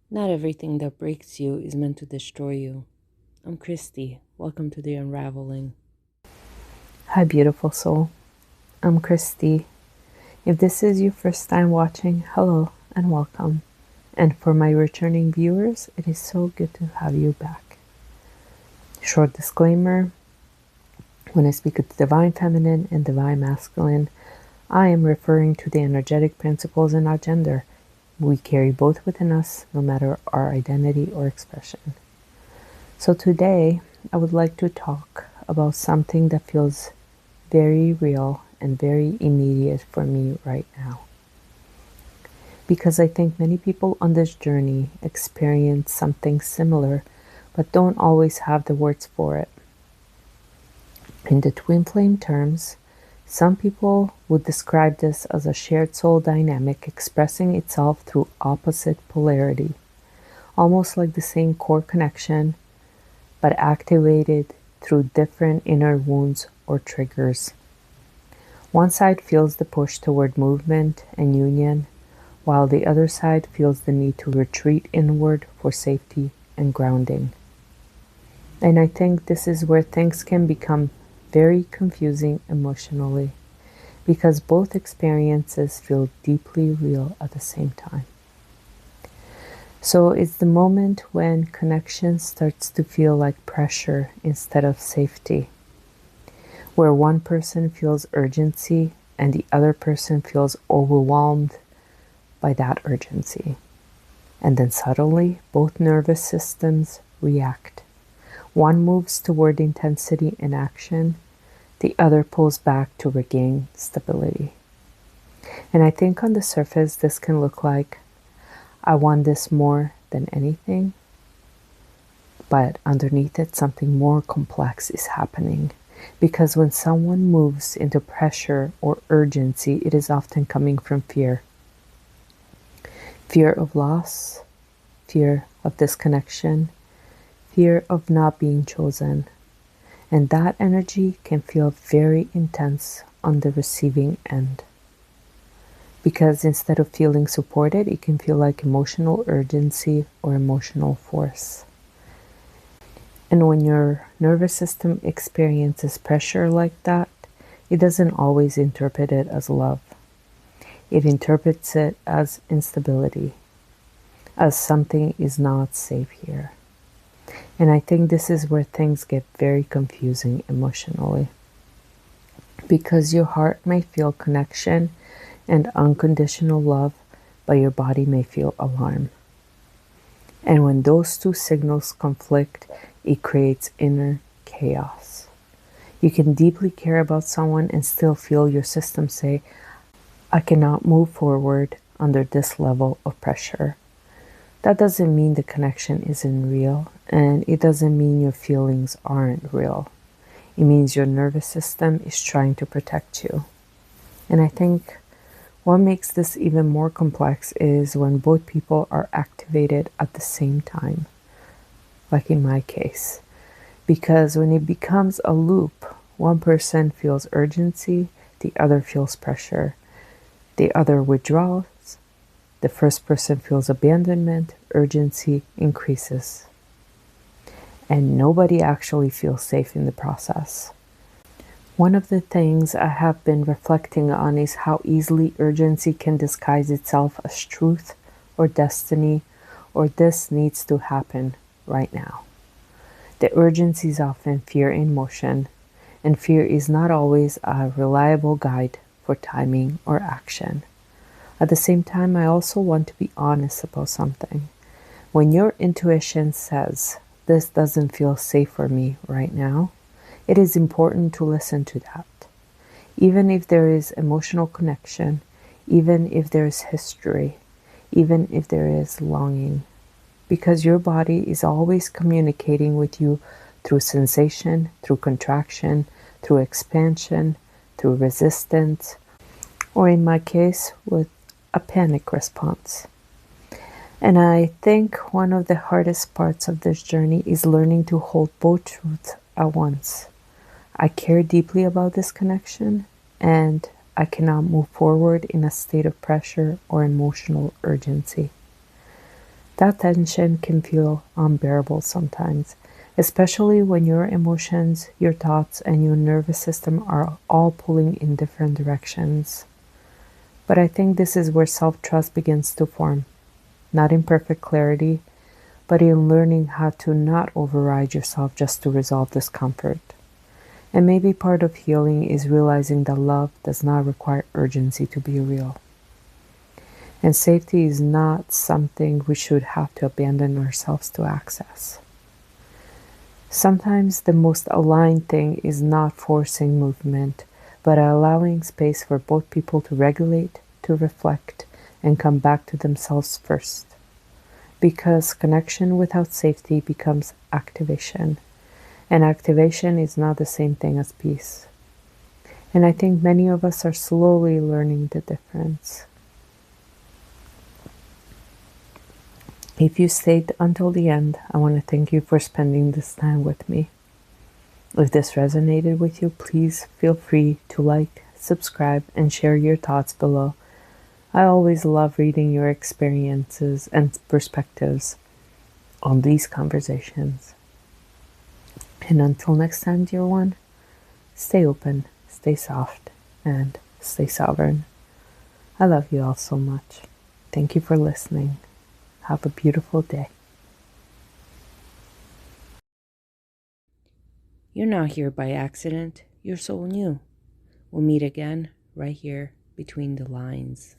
Not everything that breaks you is meant to destroy you. I'm Christy. Welcome to the unraveling. Hi, beautiful soul. I'm Christy. If this is your first time watching, hello and welcome. And for my returning viewers, it is so good to have you back. Short disclaimer, when I speak of the divine feminine and divine masculine, I am referring to the energetic principles in our gender. We carry both within us, no matter our identity or expression. So today, I would like to talk about something that feels very real and very immediate for me right now. Because I think many people on this journey experience something similar, but don't always have the words for it. In the twin flame terms, some people would describe this as a shared soul dynamic expressing itself through opposite polarity, almost like the same core connection, but activated through different inner wounds or triggers. One side feels the push toward movement and union, while the other side feels the need to retreat inward for safety and grounding. And I think this is where things can become very confusing emotionally, because both experiences feel deeply real at the same time. So it's the moment when connection starts to feel like pressure instead of safety, where one person feels urgency and the other person feels overwhelmed by that urgency. And then suddenly, both nervous systems react. One moves toward intensity and action, the other pulls back to regain stability. And I think on the surface, this can look like, I want this more than anything, but underneath it, something more complex is happening. Because when someone moves into pressure or urgency, it is often coming from fear. Fear of loss, fear of disconnection, fear of not being chosen. And that energy can feel very intense on the receiving end. Because instead of feeling supported, it can feel like emotional urgency or emotional force. And when your nervous system experiences pressure like that, it doesn't always interpret it as love. It interprets it as instability, as something is not safe here. And I think this is where things get very confusing emotionally. Because your heart may feel connection and unconditional love, but your body may feel alarm. And when those two signals conflict, it creates inner chaos. You can deeply care about someone and still feel your system say, I cannot move forward under this level of pressure. That doesn't mean the connection isn't real, and it doesn't mean your feelings aren't real. It means your nervous system is trying to protect you. And I think what makes this even more complex is when both people are activated at the same time, like in my case. Because when it becomes a loop, one person feels urgency, the other feels pressure, the other withdraws, the first person feels abandonment, urgency increases. And nobody actually feels safe in the process. One of the things I have been reflecting on is how easily urgency can disguise itself as truth or destiny or this needs to happen right now. The urgency is often fear in motion, and fear is not always a reliable guide for timing or action. At the same time, I also want to be honest about something. When your intuition says, this doesn't feel safe for me right now, it is important to listen to that. Even if there is emotional connection, even if there is history, even if there is longing. Because your body is always communicating with you through sensation, through contraction, through expansion, through resistance, or in my case, with a panic response. And I think one of the hardest parts of this journey is learning to hold both truths at once. I care deeply about this connection, and I cannot move forward in a state of pressure or emotional urgency. That tension can feel unbearable sometimes, especially when your emotions, your thoughts, and your nervous system are all pulling in different directions. But I think this is where self trust begins to form, not in perfect clarity, but in learning how to not override yourself just to resolve discomfort. And maybe part of healing is realizing that love does not require urgency to be real. And safety is not something we should have to abandon ourselves to access. Sometimes the most aligned thing is not forcing movement, but allowing space for both people to regulate, to reflect, and come back to themselves first. Because connection without safety becomes activation, and activation is not the same thing as peace. And I think many of us are slowly learning the difference. If you stayed until the end, I want to thank you for spending this time with me. If this resonated with you, please feel free to like, subscribe, and share your thoughts below. I always love reading your experiences and perspectives on these conversations. And until next time, dear one, stay open, stay soft, and stay sovereign. I love you all so much. Thank you for listening. Have a beautiful day. You're not here by accident. You're so new. We'll meet again right here between the lines.